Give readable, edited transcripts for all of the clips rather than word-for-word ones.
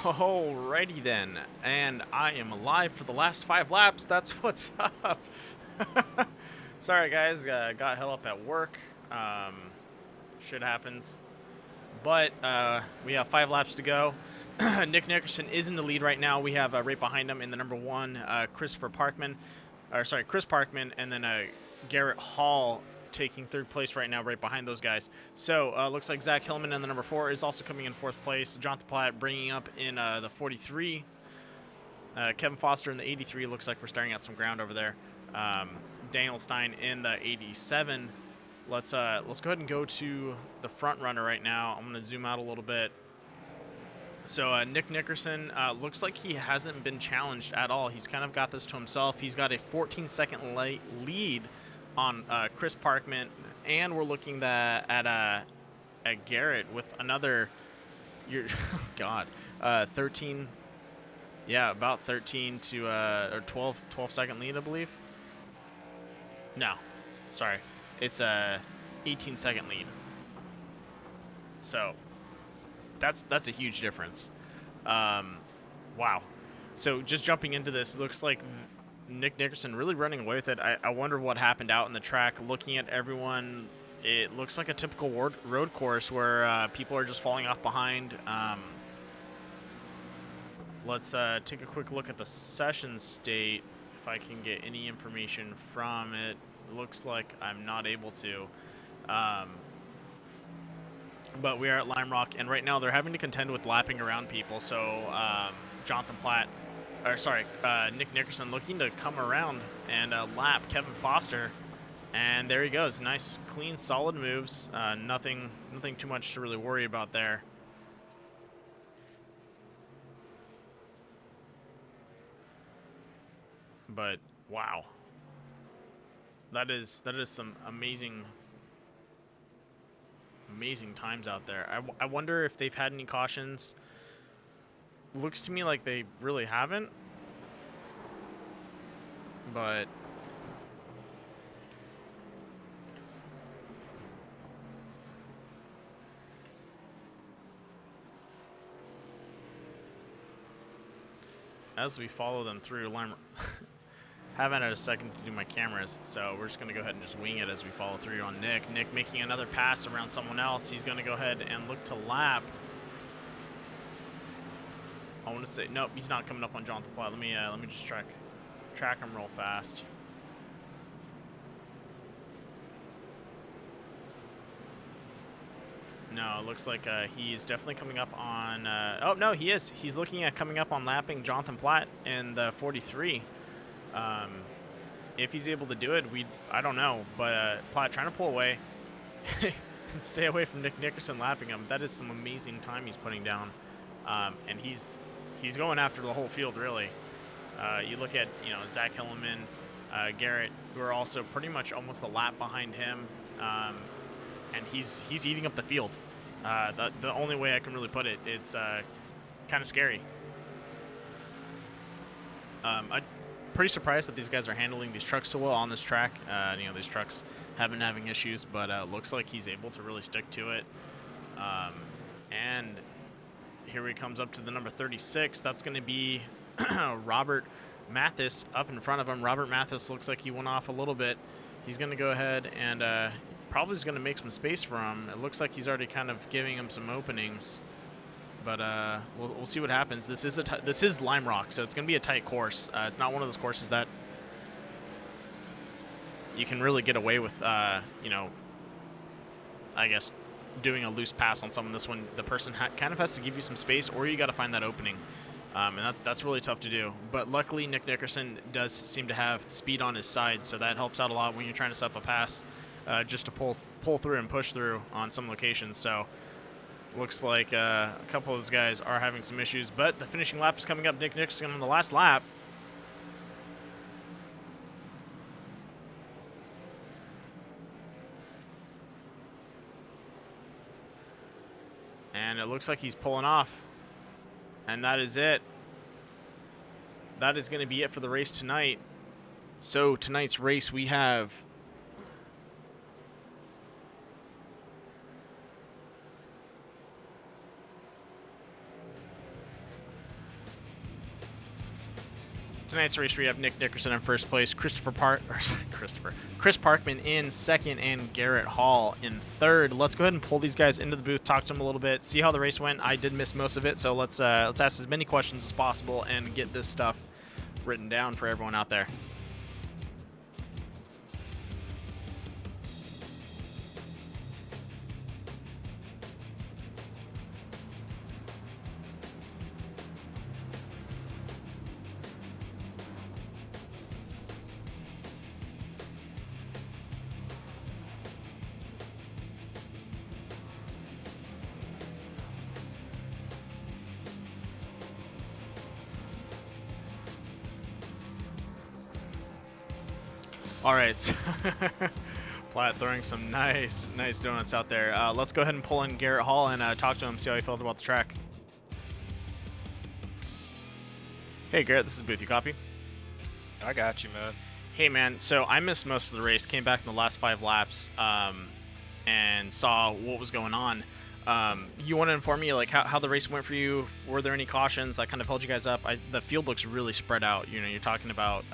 Alrighty then, and I am alive for the last 5 laps. That's what's up. Sorry guys, got held up at work. Shit happens. But we have 5 laps to go. Nick Nickerson is in the lead right now. We have right behind him in the number 1, Chris Parkman, and then Garrett Hall taking 3rd place right now, right behind those guys. So looks like Zach Hillman in the number 4 is also coming in 4th place. Jonathan Platt bringing up in the 43. Kevin Foster in the 83. Looks like we're starting out some ground over there. Daniel Stein in the 87. Let's go ahead and go to the front runner right now. I'm going to zoom out a little bit. So Nick Nickerson looks like he hasn't been challenged at all. He's kind of got this to himself. He's got a 14-second lead on Chris Parkman, and we're looking at Garrett with another. God, 13. Yeah, about 13 to or 12-second lead, I believe. No, sorry, it's a 18-second lead. So that's a huge difference. Wow. So just jumping into this, looks like Nick Nickerson really running away with it. I wonder what happened out in the track. Looking at everyone, it looks like a typical road course where people are just falling off behind. Let's take a quick look at the session state, if I can get any information from it. Looks like I'm not able to. But we are at Lime Rock, and right now they're having to contend with lapping around people. So Jonathan Platt, Nick Nickerson looking to come around and lap Kevin Foster, and there he goes. Nice, clean, solid moves. Nothing too much to really worry about there. But wow, that is some amazing times out there. I wonder if they've had any cautions. Looks to me like they really haven't, but as we follow them through, haven't had a second to do my cameras, so we're just going to go ahead and just wing it as we follow through on Nick. Nick making another pass around someone else. He's going to go ahead and look to lap. I want to say, nope, he's not coming up on Jonathan Platt. Let me just track him real fast. No, it looks like he's definitely coming up on. Oh no, he is. He's looking at coming up on lapping Jonathan Platt in the 43. If he's able to do it, I don't know, but Platt trying to pull away and stay away from Nick Nickerson lapping him. That is some amazing time he's putting down, and he's going after the whole field really. You look at Zach Hillman, Garrett, who are also pretty much almost a lap behind him, and he's eating up the field. The only way I can really put it, it's kind of scary. I'm pretty surprised that these guys are handling these trucks so well on this track. These trucks have been having issues, but looks like he's able to really stick to it. And here he comes up to the number 36. That's going to be Robert Mathis up in front of him. Robert Mathis looks like he went off a little bit. He's going to go ahead and probably is going to make some space for him. It looks like he's already kind of giving him some openings. But we'll see what happens. This is Lime Rock, so it's going to be a tight course. It's not one of those courses that you can really get away with, I guess, doing a loose pass on someone. This one, the person kind of has to give you some space, or you got to find that opening. And that's really tough to do. But luckily, Nick Nickerson does seem to have speed on his side, so that helps out a lot when you're trying to set up a pass, just to pull through and push through on some locations. So looks like a couple of those guys are having some issues, but the finishing lap is coming up. Nick Nickerson on the last lap. And it looks like he's pulling off. And that is it. That is going to be it for the race tonight. So tonight's race, we have Tonight's race, we have Nick Nickerson in first place, Chris Parkman in second, and Garrett Hall in third. Let's go ahead and pull these guys into the booth, talk to them a little bit, see how the race went. I did miss most of it, so let's ask as many questions as possible and get this stuff written down for everyone out there. All right, Platt throwing some nice donuts out there. Let's go ahead and pull in Garrett Hall and talk to him, see how he felt about the track. Hey Garrett, this is Booth, you copy? I got you, man. Hey man, so I missed most of the race, came back in the last 5 laps, and saw what was going on. You want to inform me like how the race went for you? Were there any cautions that kind of held you guys up? The field looks really spread out. You know, you're talking about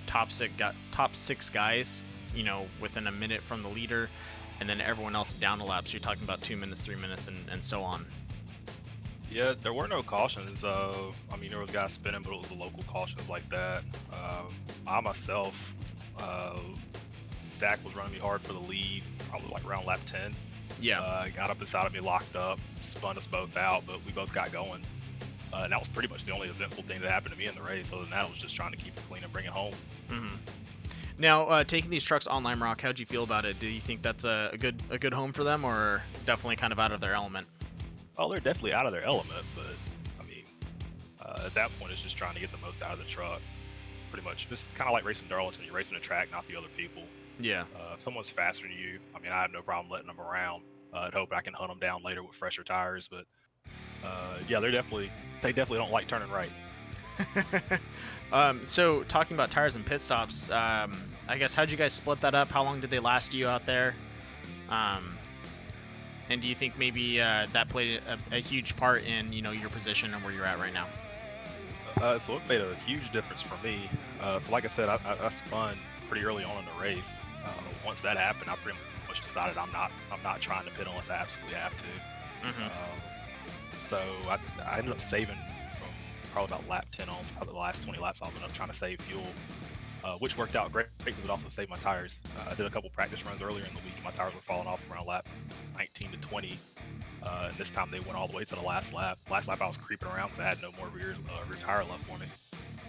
top six guys, you know, within a minute from the leader, and then everyone else down a lap. So you're talking about 2 minutes, 3 minutes, and so on. Yeah, there were no cautions. I mean, there was guys spinning, but it was the local cautions like that. I myself, Zach was running me hard for the lead, probably like around lap 10. Yeah. Got up inside of me, locked up, spun us both out, but we both got going. And that was pretty much the only eventful thing that happened to me in the race. Other than that, I was just trying to keep it clean and bring it home. Mm-hmm. Now, taking these trucks on Lime Rock, how'd you feel about it? Do you think that's a good home for them, or definitely kind of out of their element? Oh, they're definitely out of their element, but I mean, at that point, it's just trying to get the most out of the truck. Pretty much, it's kind of like racing Darlington. You're racing a track, not the other people. Yeah. If someone's faster than you, I mean, I have no problem letting them around. I'd hope I can hunt them down later with fresher tires, but yeah, they definitely don't like turning right. So talking about tires and pit stops, I guess how'd you guys split that up? How long did they last you out there? And do you think maybe that played a huge part in, you know, your position and where you're at right now? So it made a huge difference for me. So like I said, I spun pretty early on in the race. Once that happened, I pretty much decided I'm not trying to pit unless I absolutely have to. Mm-hmm. So I ended up saving from probably about lap 10 on, probably the last 20 laps I was trying to save fuel, which worked out great because it also saved my tires. I did a couple practice runs earlier in the week. My tires were falling off around lap 19 to 20. And this time they went all the way to the last lap. Last lap I was creeping around because I had no more rear tire left for me.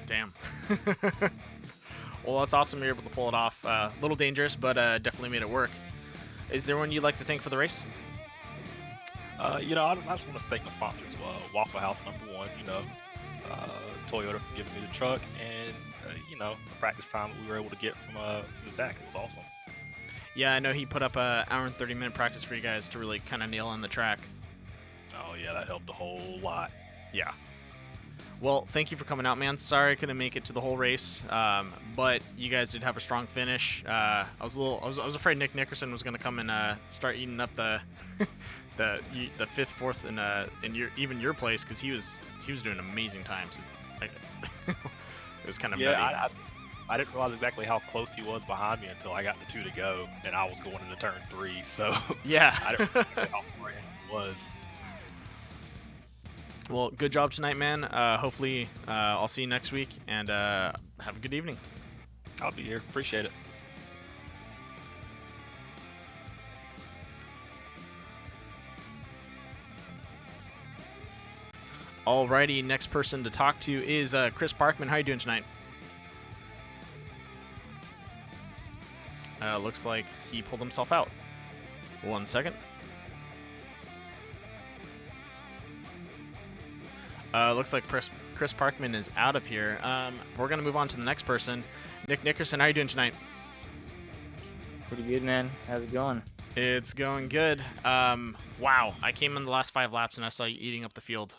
Damn. Well, that's awesome you're able to pull it off. A little dangerous, but definitely made it work. Is there one you'd like to thank for the race? You know, I just want to thank my sponsors. Waffle House, #1, you know, Toyota for giving me the truck, and, you know, the practice time that we were able to get from Zach. It was awesome. Yeah, I know he put up an hour and 30-minute practice for you guys to really kind of nail in the track. Oh, yeah, that helped a whole lot. Yeah. Well, thank you for coming out, man. Sorry I couldn't make it to the whole race, but you guys did have a strong finish. I was afraid Nick Nickerson was going to come and start eating up the the fifth, fourth, in your place because he was doing amazing times. It was kind of yeah. I didn't realize exactly how close he was behind me until I got the 2 to go, and I was going into turn 3. So yeah, I didn't realize how far he was. Well, good job tonight, man. Hopefully, I'll see you next week, and have a good evening. I'll be here. Appreciate it. Alrighty, next person to talk to is Chris Parkman. How you doing tonight? Looks like he pulled himself out. 1 second. Looks like Chris Parkman is out of here. We're going to move on to the next person. Nick Nickerson, how you doing tonight? Pretty good, man. How's it going? It's going good. Wow, I came in the last 5 laps and I saw you eating up the field.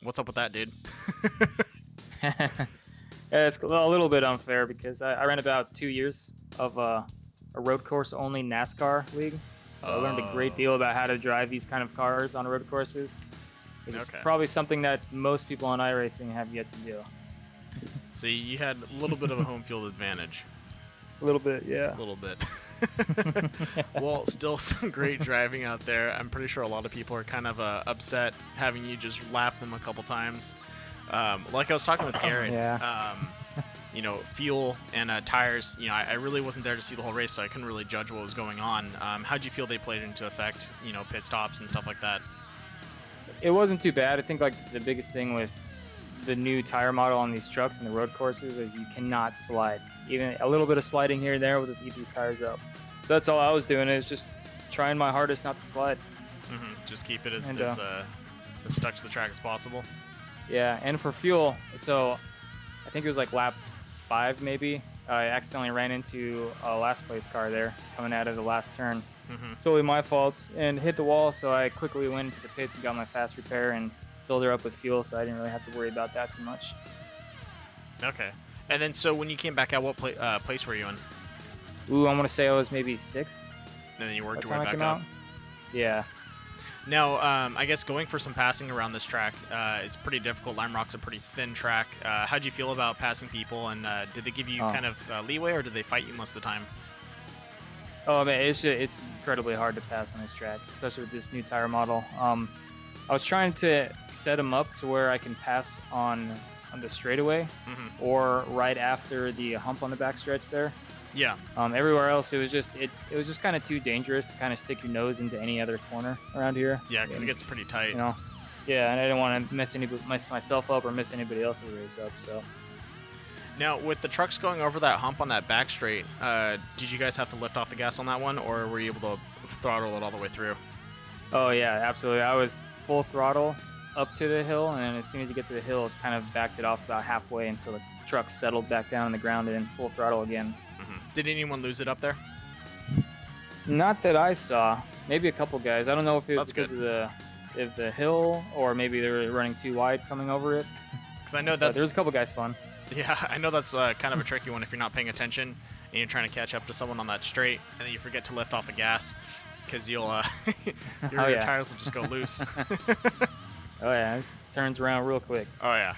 What's up with that, dude? Yeah, it's a little bit unfair because I ran about 2 years of a road course only NASCAR league. So I learned a great deal about how to drive these kind of cars on road courses. Which is probably something that most people on iRacing have yet to do. So you had a little bit of a home field advantage. A little bit, yeah. A little bit. Well, still some great driving out there. I'm pretty sure a lot of people are kind of upset having you just lap them a couple times. Like I was talking with Garrett, Yeah. Fuel and tires, I really wasn't there to see the whole race, so I couldn't really judge what was going on. How'd you feel they played into effect, pit stops and stuff like that? It wasn't too bad. I think like the biggest thing with the new tire model on these trucks and the road courses is you cannot slide. Even a little bit of sliding here and there will just eat these tires up. So that's all I was doing, is just trying my hardest not to slide. Just keep it as stuck to the track as possible. Yeah, and for fuel, so I think it was like lap 5 maybe. I accidentally ran into a last place car there coming out of the last turn. Totally my fault, and hit the wall, so I quickly went into the pits and got my fast repair and filled her up with fuel, so I didn't really have to worry about that too much. Okay. And then, so when you came back out, what place were you in? Ooh, I want to say I was maybe 6th. And then you worked By your the way time back I up? came out. Yeah. Now, I guess going for some passing around this track is pretty difficult. Lime Rock's a pretty thin track. How'd you feel about passing people, and did they give you kind of leeway, or did they fight you most of the time? Oh man, it's incredibly hard to pass on this track, especially with this new tire model. I was trying to set them up to where I can pass on the straightaway or right after the hump on the backstretch there. Yeah. Everywhere else, it was just kind of too dangerous to kind of stick your nose into any other corner around here. Yeah, because it gets pretty tight. Yeah, and I didn't want to mess myself up or mess anybody else's race up. So. Now, with the trucks going over that hump on that back straight, did you guys have to lift off the gas on that one, or were you able to throttle it all the way through? Oh yeah, absolutely. I was full throttle up to the hill, and then as soon as you get to the hill, it kind of backed it off about halfway until the truck settled back down on the ground and then full throttle again. Did anyone lose it up there? Not that I saw. Maybe a couple guys. I don't know if it was That's because good. of the hill, or maybe they were running too wide coming over it. Because I know But that's there was a couple guys fun. Yeah, I know that's kind of a tricky one if you're not paying attention and you're trying to catch up to someone on that straight, and then you forget to lift off the gas because you'll your tires will just go loose. Oh yeah, it turns around real quick. Oh yeah.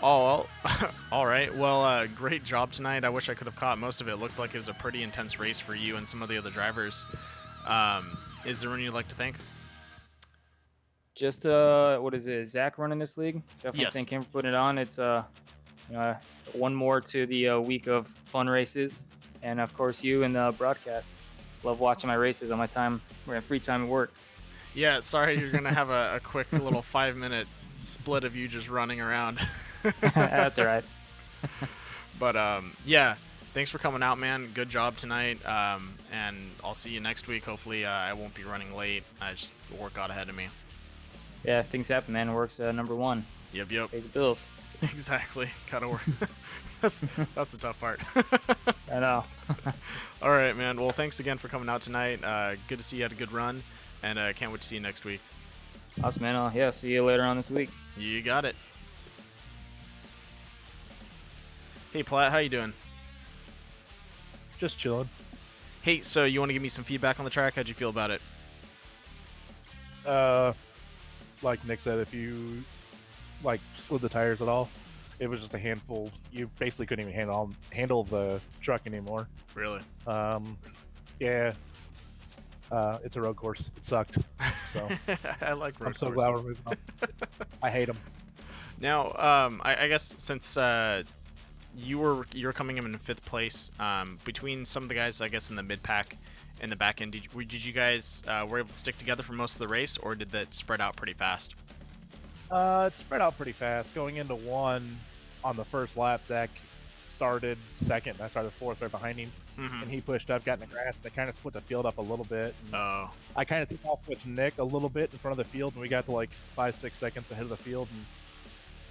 Oh well. All right. Well, great job tonight. I wish I could have caught most of it. It looked like it was a pretty intense race for you and some of the other drivers. Is there anyone you'd like to thank? Just what is it? Zach running this league? Definitely Yes. thank him for putting it on. It's one more to the week of fun races, and of course you and the broadcast. Love watching my races on my time. We're in free time at work. Yeah. Sorry, you're gonna have a quick little 5-minute split of you just running around. That's all right. But yeah, thanks for coming out, man. Good job tonight. And I'll see you next week. Hopefully, I won't be running late. I just work out ahead of me. Yeah, things happen, man. Work's number one. Yep. Pays the bills. Exactly. Gotta work. that's the tough part. I know. All right, man. Well, thanks again for coming out tonight. Good to see you had a good run, and can't wait to see you next week. Awesome, man. Yeah, see you later on this week. You got it. Hey, Platt, how you doing? Just chilling. Hey, so you want to give me some feedback on the track? How'd you feel about it? Like Nick said, if you slid the tires at all, it was just a handful. You basically couldn't even handle the truck anymore. Really? Yeah. It's a road course. It sucked. So I like road I'm so courses. glad we're moving on. I hate them. Now, I guess since you're coming in 5th place, between some of the guys, I guess, in the mid pack and the back end, did you guys were able to stick together for most of the race, or did that spread out pretty fast? It spread out pretty fast. Going into 1 on the first lap, Zach started 2nd. I started 4th right behind him, and he pushed up, got in the grass, and they kind of split the field up a little bit. Oh. I kind of took off with Nick a little bit in front of the field, and we got to like 5-6 seconds ahead of the field. And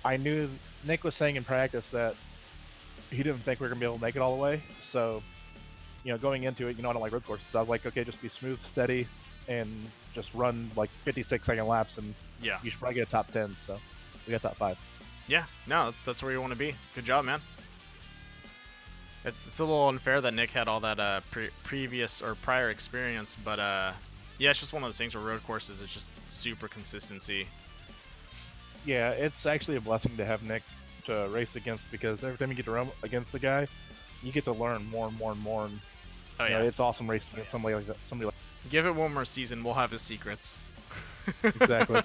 I knew Nick was saying in practice that he didn't think we were gonna be able to make it all the way. So, going into it, I don't like road courses. So I was like, okay, just be smooth, steady, and just run like 56-second laps, and Yeah. you should probably get a top 10. So we got top 5. Yeah. No, that's where you want to be. Good job, man. It's a little unfair that Nick had all that previous or prior experience, but yeah, it's just one of those things where road courses is just super consistency. Yeah, it's actually a blessing to have Nick to race against, because every time you get to run against the guy, you get to learn more and more and more. And Oh you yeah, know, it's awesome racing against somebody like that. give it one more season, we'll have his secrets. Exactly.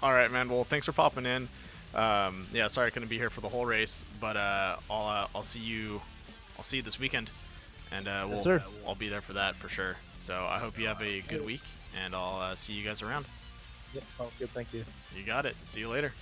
All right, man. Well, thanks for popping in. Yeah, sorry I couldn't be here for the whole race, but I'll see you. I'll see you this weekend, and Yes, sir. I'll be there for that for sure. So I hope you have a good week, and I'll see you guys around. Yep, sounds good. Thank you. You got it. See you later.